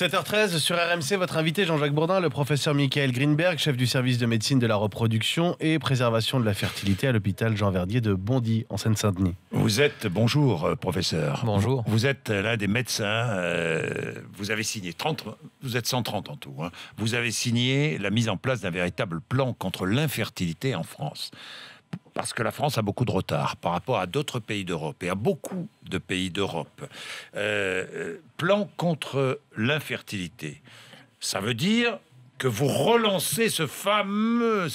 7h13 sur RMC, votre invité Jean-Jacques Bourdin, le professeur Michael Greenberg, chef du service de médecine de la reproduction et préservation de la fertilité à l'hôpital Jean Verdier de Bondy, en Seine-Saint-Denis. Bonjour professeur. Bonjour. Vous êtes l'un des médecins, vous avez signé 30, vous êtes 130 en tout, hein. Vous avez signé la mise en place d'un véritable plan contre l'infertilité en France. Parce que la France a beaucoup de retard par rapport à d'autres pays d'Europe et à beaucoup de pays d'Europe. Plan contre l'infertilité, ça veut dire que vous relancez ce fameux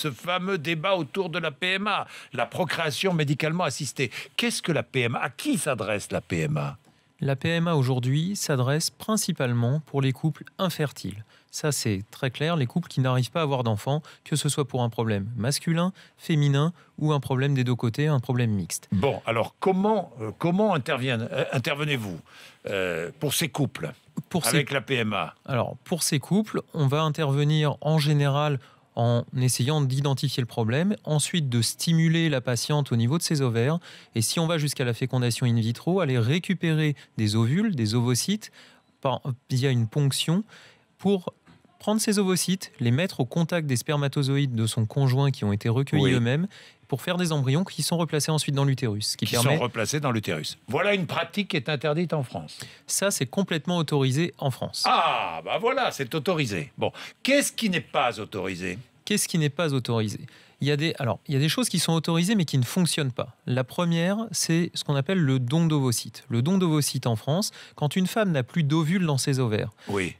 débat autour de la PMA, la procréation médicalement assistée. Qu'est-ce que la PMA? À qui s'adresse la PMA? La PMA aujourd'hui s'adresse principalement pour les couples infertiles. Ça, c'est très clair, les couples qui n'arrivent pas à avoir d'enfants, que ce soit pour un problème masculin, féminin ou un problème des deux côtés, un problème mixte. Bon, alors comment intervenez-vous pour ces couples avec la PMA? Alors, pour ces couples, on va intervenir en général en essayant d'identifier le problème, ensuite de stimuler la patiente au niveau de ses ovaires, et si on va jusqu'à la fécondation in vitro, aller récupérer des ovules, des ovocytes, via une ponction, pour prendre ces ovocytes, les mettre au contact des spermatozoïdes de son conjoint qui ont été recueillis eux-mêmes, pour faire des embryons qui sont replacés ensuite dans l'utérus. Sont replacés dans l'utérus. Voilà une pratique qui est interdite en France. Ça, c'est complètement autorisé en France. Ah, bah voilà, c'est autorisé. Bon, qu'est-ce qui n'est pas autorisé? Qu'est-ce qui n'est pas autorisé? Il y a des choses qui sont autorisées mais qui ne fonctionnent pas. La première, c'est ce qu'on appelle le don d'ovocytes. Le don d'ovocytes en France, quand une femme n'a plus d'ovules dans ses ovaires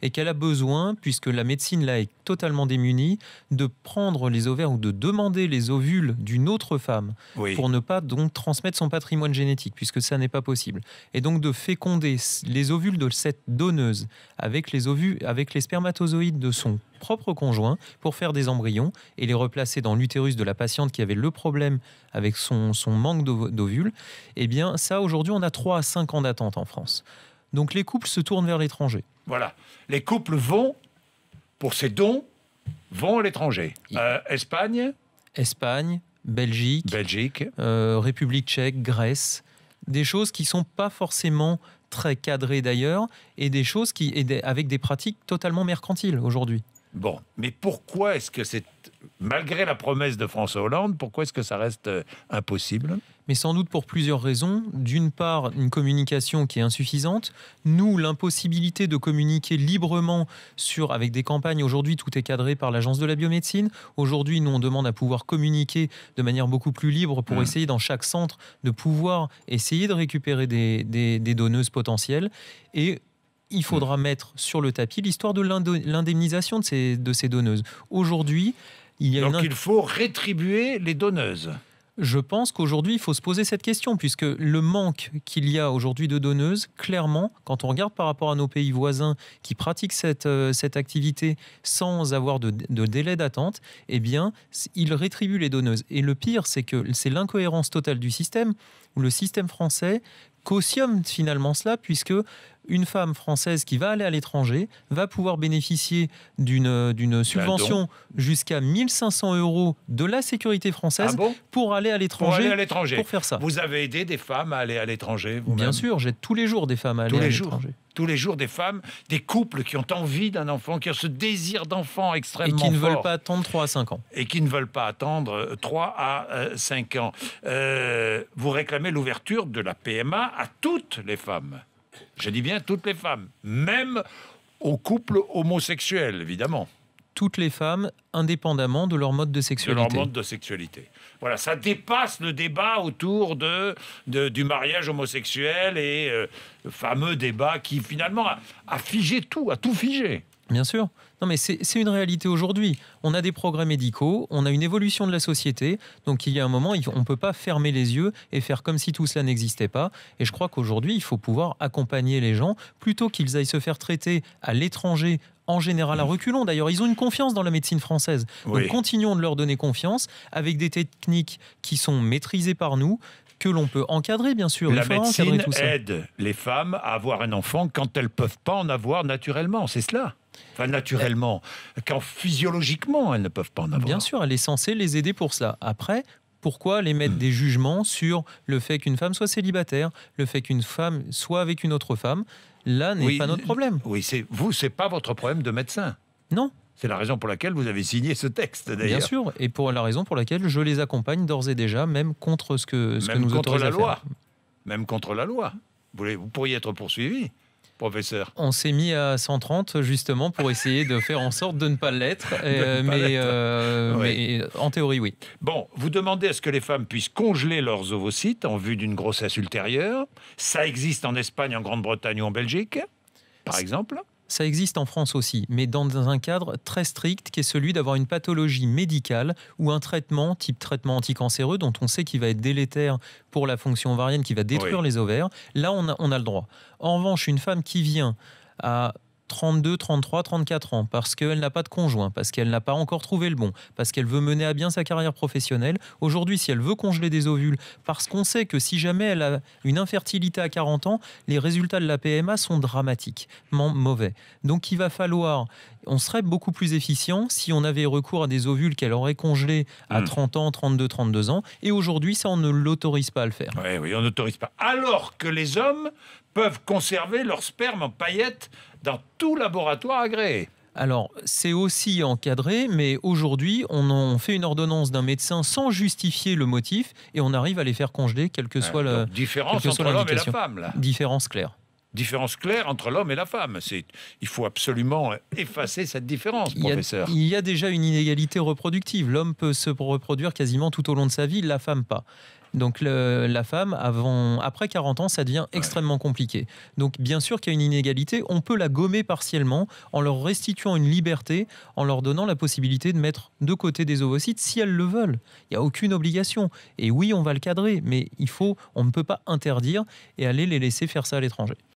et qu'elle a besoin, puisque la médecine là est totalement démunie, de prendre les ovaires ou de demander les ovules d'une autre femme pour ne pas donc transmettre son patrimoine génétique, puisque ça n'est pas possible. Et donc de féconder les ovules de cette donneuse avec les spermatozoïdes de son propre conjoint pour faire des embryons et les replacer dans l'utérus de la patiente qui avait le problème avec son manque d'ovules, eh bien ça aujourd'hui on a 3 à 5 ans d'attente en France. Donc les couples se tournent vers l'étranger. Voilà, les couples vont, pour ces dons, vont à l'étranger. Espagne, Belgique, République tchèque, Grèce, des choses qui ne sont pas forcément très cadrées d'ailleurs et des choses avec des pratiques totalement mercantiles aujourd'hui. Bon, mais pourquoi est-ce que malgré la promesse de François Hollande, pourquoi est-ce que ça reste impossible? Mais sans doute pour plusieurs raisons. D'une part, une communication qui est insuffisante. Nous, l'impossibilité de communiquer librement avec des campagnes. Aujourd'hui, tout est cadré par l'Agence de la biomédecine. Aujourd'hui, nous, on demande à pouvoir communiquer de manière beaucoup plus libre pour essayer, dans chaque centre, de pouvoir essayer de récupérer des donneuses potentielles. Et il faudra mettre sur le tapis l'histoire de l'indemnisation de ces donneuses. Aujourd'hui, il faut rétribuer les donneuses. Je pense qu'aujourd'hui, il faut se poser cette question, puisque le manque qu'il y a aujourd'hui de donneuses, clairement, quand on regarde par rapport à nos pays voisins qui pratiquent cette activité sans avoir de délai d'attente, eh bien, ils rétribuent les donneuses. Et le pire, c'est que c'est l'incohérence totale du système, où le système français cautionne finalement cela, puisque une femme française qui va aller à l'étranger va pouvoir bénéficier d'une subvention jusqu'à 1 500 € de la sécurité française pour aller à l'étranger, pour faire ça. Vous avez aidé des femmes à aller à l'étranger vous-même? Bien sûr, j'aide tous les jours des femmes à aller à l'étranger. Tous les jours des femmes, des couples qui ont envie d'un enfant, qui ont ce désir d'enfant extrêmement fort. Et qui ne veulent pas attendre 3 à 5 ans. Et qui ne veulent pas attendre 3 à 5 ans. Vous réclamez l'ouverture de la PMA à toutes les femmes. Je dis bien toutes les femmes, même aux couples homosexuels, évidemment. Toutes les femmes, indépendamment de leur mode de sexualité. Voilà, ça dépasse le débat autour du mariage homosexuel et le fameux débat qui, finalement, a figé tout, a tout figé. Bien sûr. Non, mais c'est une réalité aujourd'hui. On a des progrès médicaux, on a une évolution de la société. Donc, il y a un moment, on ne peut pas fermer les yeux et faire comme si tout cela n'existait pas. Et je crois qu'aujourd'hui, il faut pouvoir accompagner les gens plutôt qu'ils aillent se faire traiter à l'étranger, en général à reculons. D'ailleurs, ils ont une confiance dans la médecine française. Donc, continuons de leur donner confiance avec des techniques qui sont maîtrisées par nous, que l'on peut encadrer, bien sûr. La médecine aide les femmes à avoir un enfant quand elles ne peuvent pas en avoir naturellement. C'est cela. Enfin, naturellement, quand physiologiquement, elles ne peuvent pas en avoir. Bien sûr, elle est censée les aider pour cela. Après, pourquoi les mettre des jugements sur le fait qu'une femme soit célibataire, le fait qu'une femme soit avec une autre femme? là n'est Oui, pas notre problème. Oui, c'est pas votre problème de médecin. Non, C'est la raison pour laquelle vous avez signé ce texte, d'ailleurs. bien sûr, et pour la raison pour laquelle je les accompagne d'ores et déjà, même contre ce que Même nous contre autorise la à loi. faire. Même contre la loi. Vous pourriez être poursuivi, professeur. On s'est mis à 130 justement pour essayer de faire en sorte de ne pas l'être, ne pas l'être. mais en théorie oui. Bon, vous demandez à ce que les femmes puissent congeler leurs ovocytes en vue d'une grossesse ultérieure. Ça existe en Espagne, en Grande-Bretagne ou en Belgique, par exemple. Ça existe en France aussi, mais dans un cadre très strict qui est celui d'avoir une pathologie médicale ou un traitement, type traitement anticancéreux, dont on sait qu'il va être délétère pour la fonction ovarienne, qui va détruire les ovaires. Là, on a le droit. En revanche, une femme qui vient à 32, 33, 34 ans, parce qu'elle n'a pas de conjoint, parce qu'elle n'a pas encore trouvé le bon, parce qu'elle veut mener à bien sa carrière professionnelle. Aujourd'hui, si elle veut congeler des ovules, parce qu'on sait que si jamais elle a une infertilité à 40 ans, les résultats de la PMA sont dramatiquement mauvais. Donc il va falloir... On serait beaucoup plus efficient si on avait recours à des ovules qu'elle aurait congelés à 30 ans, 32, 32 ans. Et aujourd'hui, ça, on ne l'autorise pas à le faire. Oui, on n'autorise pas. Alors que les hommes peuvent conserver leur sperme en paillettes dans tout laboratoire agréé. Alors, c'est aussi encadré, mais aujourd'hui, on fait une ordonnance d'un médecin sans justifier le motif et on arrive à les faire congeler, quelle que soit Donc, différence entre l'homme et la femme, là. Différence claire. Différence claire entre l'homme et la femme. Il faut absolument effacer cette différence, professeur. Il y a déjà une inégalité reproductive. L'homme peut se reproduire quasiment tout au long de sa vie, la femme pas. Donc la femme, après 40 ans, ça devient extrêmement compliqué. Donc bien sûr qu'il y a une inégalité, on peut la gommer partiellement en leur restituant une liberté, en leur donnant la possibilité de mettre de côté des ovocytes si elles le veulent. Il n'y a aucune obligation. Et oui, on va le cadrer, mais on ne peut pas interdire et aller les laisser faire ça à l'étranger.